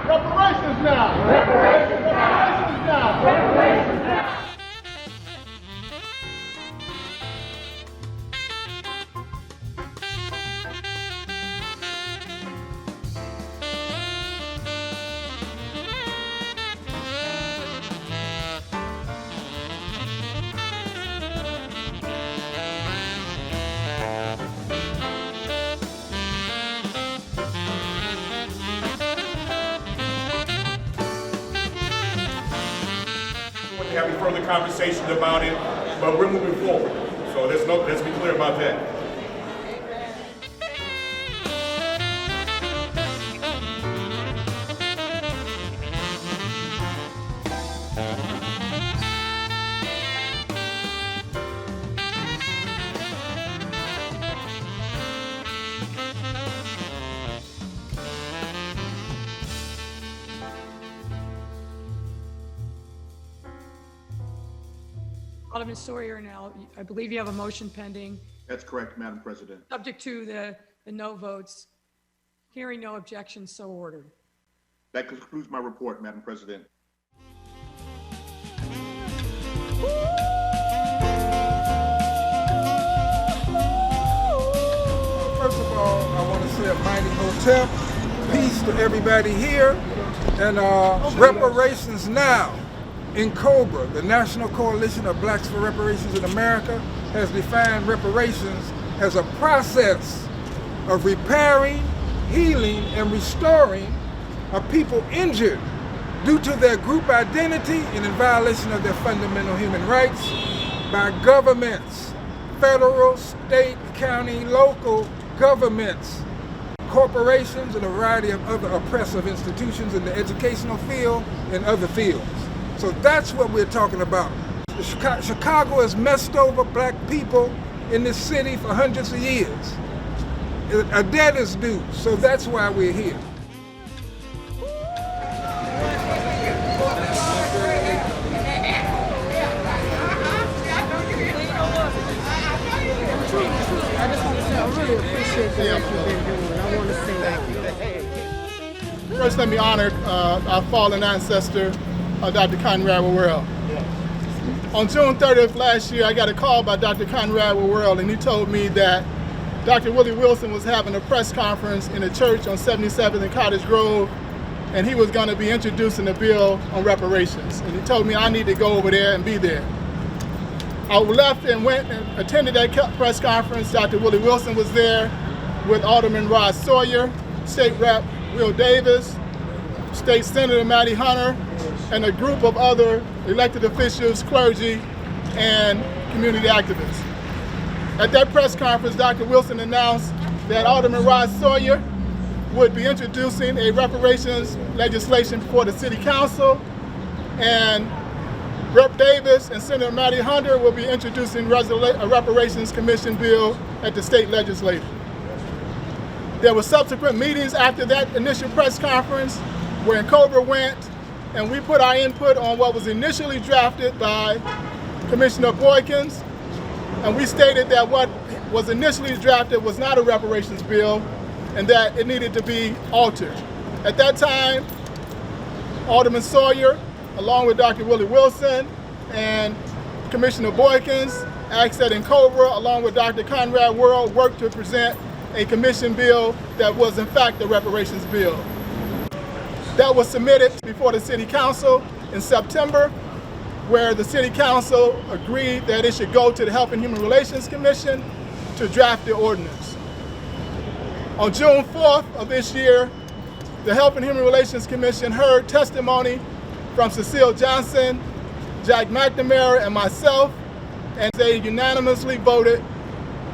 Reparations now! Reparations now! Reparations now! Having further conversations about it, but we're moving forward. So let's be clear about that. Alderman Sawyer, now, I believe you have a motion pending, That's correct, Madam President. subject to the no votes. Hearing no objections, so ordered. That concludes my report, Madam President. First of all, I want to say a mighty hotep, peace to everybody here, and reparations now. NCOBRA, the National Coalition of Blacks for Reparations in America, has defined reparations as a process of repairing, healing, and restoring a people injured due to their group identity and in violation of their fundamental human rights by governments, federal, state, county, local governments, corporations, and a variety of other oppressive institutions in the educational field and other fields. So that's what we're talking about. Chicago has messed over black people in this city for hundreds of years. A debt is due, so that's why we're here. I just want to say I really appreciate the work you've been doing. I want to say thank you. First, let me honor our fallen ancestor, Dr. Conrad Worrell. On June 30th last year, I got a call by Dr. Conrad Worrell, and he told me that Dr. Willie Wilson was having a press conference in a church on 77th and Cottage Grove, and he was going to be introducing a bill on reparations. And he told me I need to go over there and be there. I left and went and attended that press conference. Dr. Willie Wilson was there with Alderman Roderick Sawyer, State Rep Will Davis, State Senator Matty Hunter, and a group of other elected officials, clergy, and community activists. At that press conference, Dr. Wilson announced that Alderman Roderick Sawyer would be introducing a reparations legislation before the City Council, and Rep Davis and Senator Matty Hunter will be introducing a reparations commission bill at the state legislature. There were subsequent meetings after that initial press conference where NCOBRA went and we put our input on what was initially drafted by Commissioner Boykins, and we stated that what was initially drafted was not a reparations bill and that it needed to be altered. At that time, Alderman Sawyer, along with Dr. Willie Wilson and Commissioner Boykins, asked that NCOBRA, along with Dr. Conrad Worrell, work to present a commission bill that was in fact a reparations bill. That was submitted before the City Council in September, where the City Council agreed that it should go to the Health and Human Relations Commission to draft the ordinance. On June 4th of this year, the Health and Human Relations Commission heard testimony from Cecile Johnson, Jack McNamara, and myself, and they unanimously voted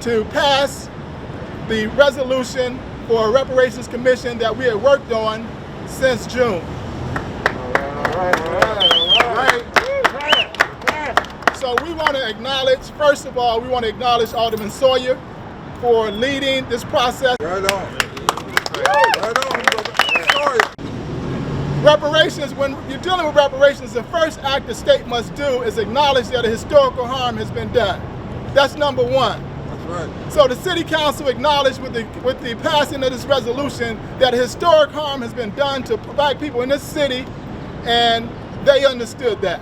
to pass the resolution for a reparations commission that we had worked on since June. So we want to acknowledge, first of all, we want to acknowledge Alderman Sawyer for leading this process. Right on. Right on, Sawyer. Reparations, when you're dealing with reparations, the first act the state must do is acknowledge that a historical harm has been done. That's number one. That's right. So the city council acknowledged with the passing of this resolution that historic harm has been done to black people in this city, and they understood that.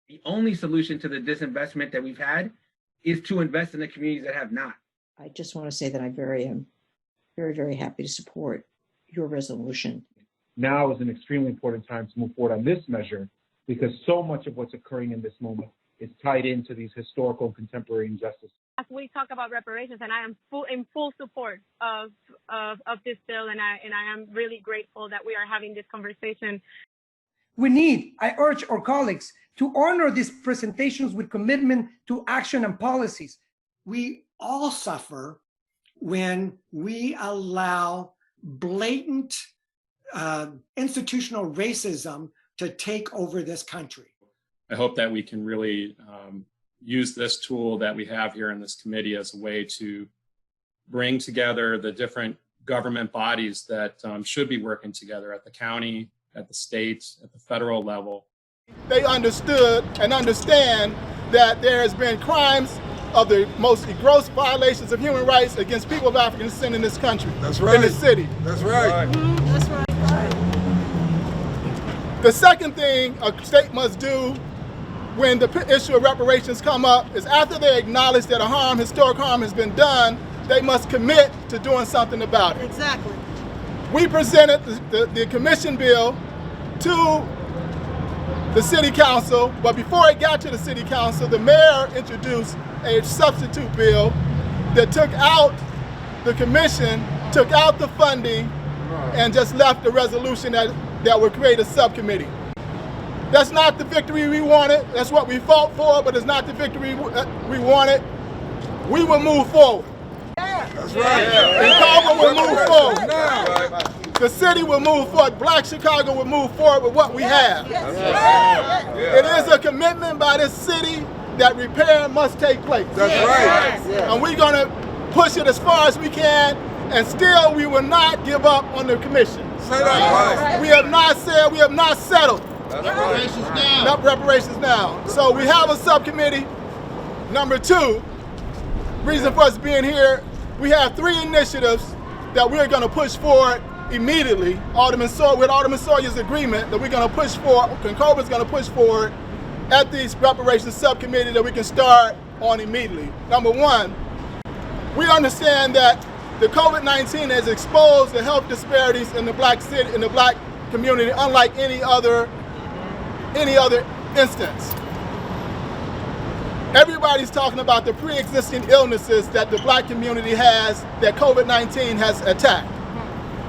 The only solution to the disinvestment that we've had is to invest in the communities that have not. I just want to say that I am very, very happy to support your resolution. Now is an extremely important time to move forward on this measure because so much of what's occurring in this moment is tied into these historical and contemporary injustices. As we talk about reparations, and I am in full support of this bill, and I am really grateful that we are having this conversation. I urge our colleagues to honor these presentations with commitment to action and policies. We all suffer when we allow blatant institutional racism to take over this country. I hope that we can really use this tool that we have here in this committee as a way to bring together the different government bodies that should be working together at the county, at the state, at the federal level. They understood and understand that there has been crimes of the most gross violations of human rights against people of African descent in this country. That's right. In this city. That's right. That's right. The second thing a state must do when the issue of reparations come up is after they acknowledge that historic harm has been done, they must commit to doing something about it. Exactly. We presented the commission bill to the city council, but before it got to the city council, the mayor introduced a substitute bill that took out the commission, took out the funding, and just left the resolution that would create a subcommittee. That's not the victory we wanted. That's what we fought for, but it's not the victory we wanted. We will move forward. That's right. NCOBRA will move forward. The city will move forward. Black Chicago will move forward with what we have. It is a commitment by this city that repair must take place. That's right. And we're going to push it as far as we can, and still we will not give up on the commission. Say that right. We have not said, we have not settled. Reparations now. Not reparations now. So we have a subcommittee. Number two, reason for us being here, we have 3 initiatives that we're going to push forward immediately. With Alderman Sawyer's agreement that we're going to push forward, NCOBRA is going to push forward at the reparations subcommittee that we can start on immediately. Number one, we understand that the COVID-19 has exposed the health disparities in the black city, in the black community, unlike any other instance. Everybody's talking about the pre-existing illnesses that the black community has, that COVID-19 has attacked.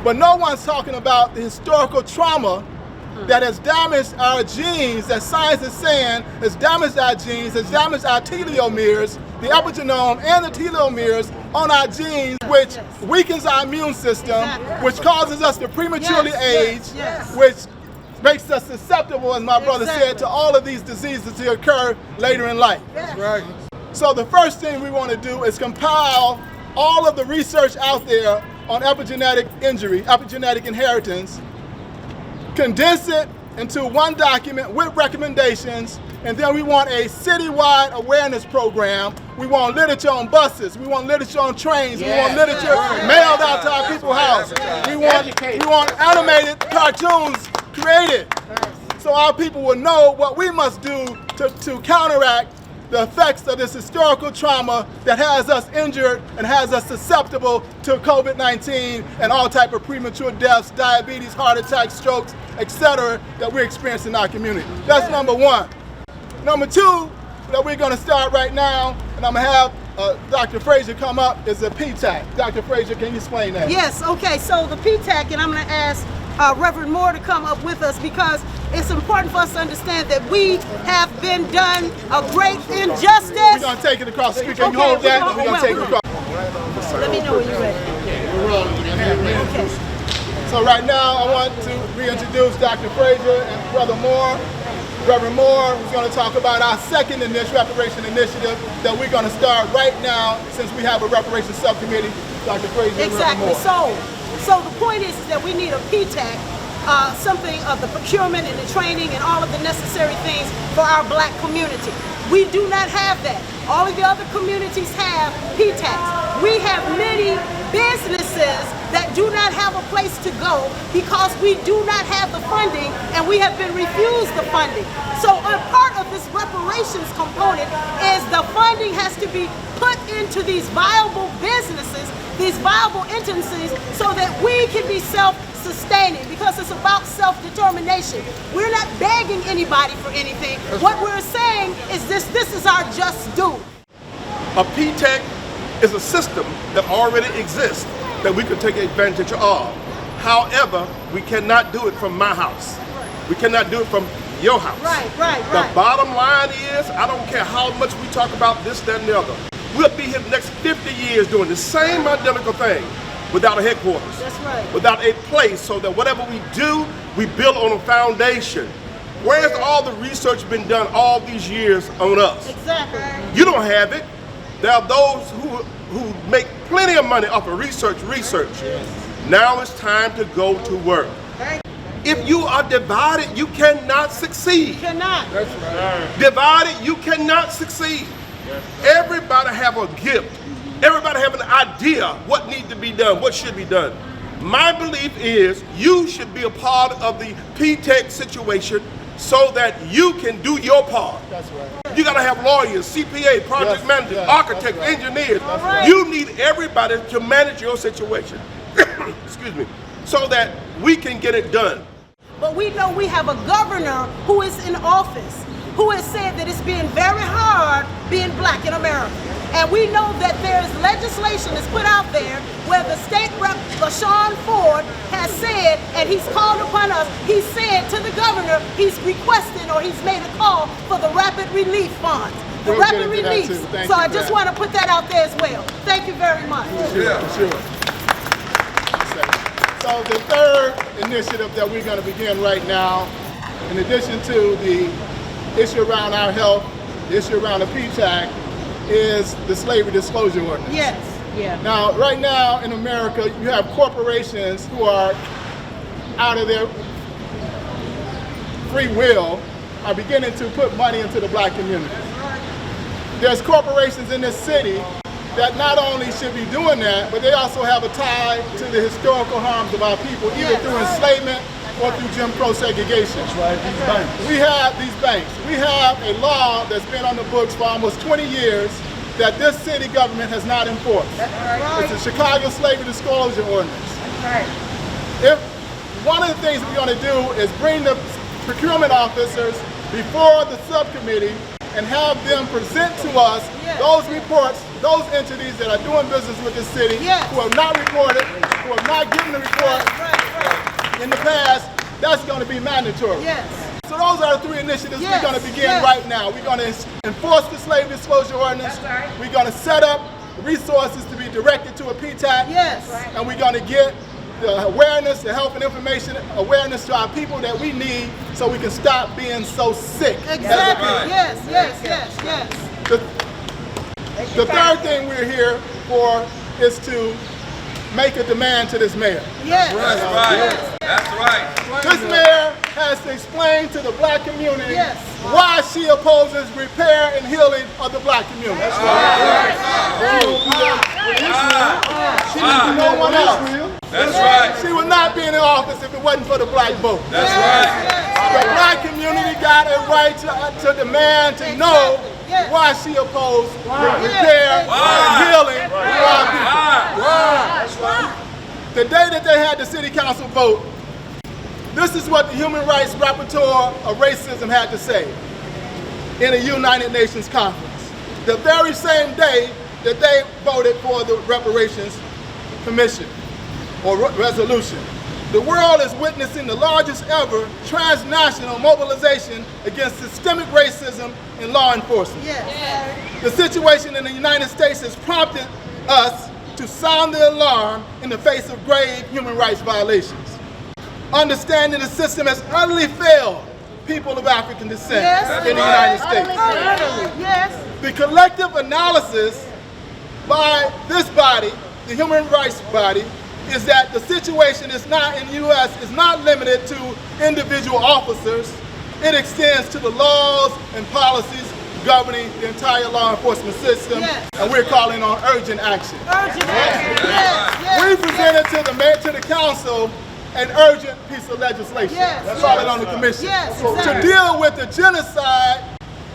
But no one's talking about the historical trauma that has damaged our genes, that science is saying has damaged our genes, has damaged our telomeres, the epigenome and the telomeres on our genes, which weakens our immune system, which causes us to prematurely age, which makes us susceptible, as my brother said, to all of these diseases to occur later in life. That's right. So the first thing we want to do is compile all of the research out there on epigenetic injury, epigenetic inheritance, condense it into one document with recommendations, and then we want a citywide awareness program. We want literature on buses, we want literature on trains, we want literature mailed out to our people's houses. We want animated cartoons created so our people will know what we must do to counteract the effects of this historical trauma that has us injured and has us susceptible to COVID-19 and all type of premature deaths, diabetes, heart attacks, strokes, etc. that we're experiencing in our community. That's number one. Number two that we're going to start right now, and I'm going to have Dr. Frazier come up, is the PTech. Dr. Frazier, can you explain that? Yes, okay, so the PTech, and I'm going to ask Reverend Moore to come up with us because it's important for us to understand that we have been done a great injustice. We're going to take it across the street. Can you hold that? We're going to take it across. Let me know when you're ready. We're rolling. Okay. So right now I want to reintroduce Dr. Frazier and Brother Moore. Reverend Moore, who's going to talk about our second reparation initiative that we're going to start right now since we have a reparations subcommittee. Dr. Frazier and Reverend Moore. So the point is that we need a PTech something of the procurement and the training and all of the necessary things for our black community. We do not have that. All of the other communities have PTechs. We have many businesses that do not have a place to go because we do not have the funding and we have been refused the funding. So a part of this reparations component is the funding has to be put into these viable businesses, these viable entities, so that we can be self-sustaining, because it's about self-determination. We're not begging anybody for anything. What we're saying is this is our just due. A PTech is a system that already exists that we could take advantage of. However, we cannot do it from my house. We cannot do it from your house. Right. The bottom line is, I don't care how much we talk about this, that, and the other. We'll be here the next 50 years doing the same identical thing without a headquarters. That's right. Without a place, so that whatever we do, we build on a foundation. Where's all the research been done all these years on us? Exactly. You don't have it. There are those who make plenty of money off of research. Now it's time to go to work. If you are divided, you cannot succeed. You cannot. That's right. Divided, you cannot succeed. Everybody have a gift. Everybody have an idea what needs to be done, what should be done. My belief is you should be a part of the PTech situation so that you can do your part. That's right. You gotta have lawyers, CPA, project managers, architects, engineers. Right. You need everybody to manage your situation. Excuse me. So that we can get it done. But we know we have a governor who is in office, who has said that it's being very hard being black in America. And we know that there's legislation that's put out there where the state rep, LaShawn Ford, has said, and he's called upon us, he said to the governor, he's requested or he's made a call for the rapid relief funds. The rapid relief. So I just want to put that out there as well. Thank you very much. Sure. So the third initiative that we're going to begin right now, in addition to the issue around our health, the issue around the PTech, is the slavery disclosure ordinance. Yes. Yeah. Now, right now in America, you have corporations who are out of their free will are beginning to put money into the black community. There's corporations in this city that not only should be doing that, but they also have a tie to the historical harms of our people, either through enslavement or through Jim Crow segregation. That's right, these banks. We have these banks. We have a law that's been on the books for almost 20 years that this city government has not enforced. That's right. It's the Chicago Slavery Disclosure Ordinance. That's right. If one of the things we're going to do is bring the procurement officers before the subcommittee and have them present to us those reports, those entities that are doing business with the city, who have not reported, who have not given the report in the past, that's going to be mandatory. Yes. So those are the three initiatives we're going to begin right now. We're going to enforce the slavery disclosure ordinance. That's right. We're going to set up resources to be directed to a PTech. Yes. And we're going to get the awareness, the health and information awareness to our people that we need so we can stop being so sick. Exactly. Yes. The third thing we're here for is to make a demand to this mayor. Yes. That's right. This mayor has to explain to the black community why she opposes repair and healing of the black community. That's right. She needs no one else. That's right. She would not be in the office if it wasn't for the black vote. That's right. The black community got a right to demand to know why she opposed repair and healing for our people. The day that they had the city council vote, this is what the Human Rights Rapporteur of Racism had to say in a United Nations conference. The very same day that they voted for the Reparations Commission or resolution. The world is witnessing the largest ever transnational mobilization against systemic racism in law enforcement. The situation in the United States has prompted us to sound the alarm in the face of grave human rights violations. Understanding the system has utterly failed people of African descent in the United States. The collective analysis by this body, the human rights body, is that the situation is not in the U.S. is not limited to individual officers. It extends to the laws and policies governing the entire law enforcement system, and we're calling on urgent action. Urgent action. Yes. We presented to the mayor, to the council, an urgent piece of legislation. That's all it on the commission to deal with the genocide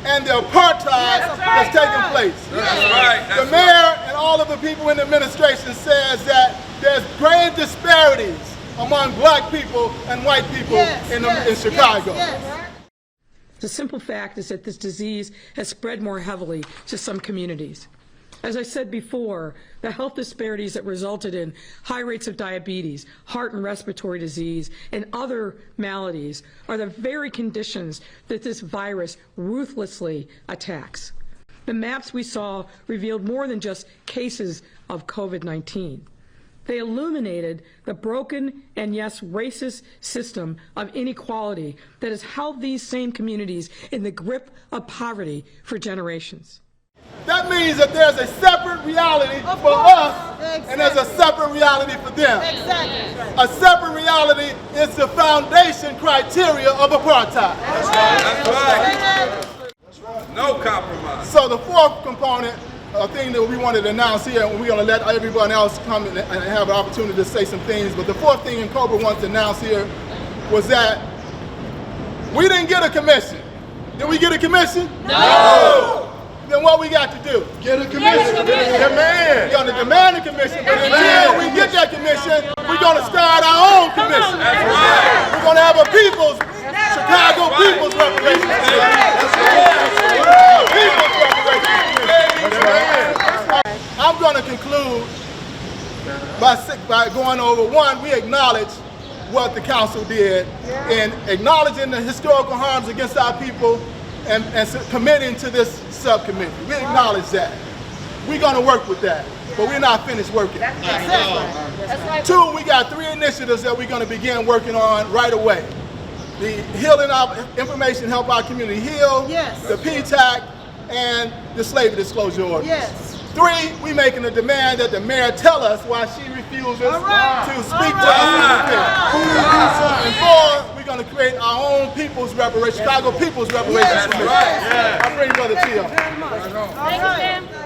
and the apartheid that's taking place. The mayor and all of the people in the administration says that there's great disparities among black people and white people in Chicago. The simple fact is that this disease has spread more heavily to some communities. As I said before, the health disparities that resulted in high rates of diabetes, heart and respiratory disease, and other maladies are the very conditions that this virus ruthlessly attacks. The maps we saw revealed more than just cases of COVID-19. They illuminated the broken and, yes, racist system of inequality that has held these same communities in the grip of poverty for generations. That means that there's a separate reality for us, and there's a separate reality for them. A separate reality is the foundation criteria of apartheid. That's right. No compromise. So the fourth component, a thing that we wanted to announce here, and we're going to let everyone else come and have an opportunity to say some things, but the fourth thing NCOBRA wants to announce here was that we didn't get a commission. Did we get a commission? No! Then what we got to do? Get a commission. Demand. We're going to demand a commission, but until we get that commission, we're going to start our own commission. That's right. We're going to have a Chicago People's Reparations Commission. People's Reparations Commission. I'm going to conclude by going over one, we acknowledge what the council did in acknowledging the historical harms against our people and committing to this subcommittee. We acknowledge that. We're going to work with that, but we're not finished working. That's right. Two, we got 3 initiatives that we're going to begin working on right away. The Healing Our Information Help Our Community Heal, the PTech, and the Slavery Disclosure Ordinance. 3, we making a demand that the mayor tell us why she refuses to speak to us. And 4, we're going to create our own People's Reparations, Chicago People's Reparations Commission. I bring Brother Tio. Thank you,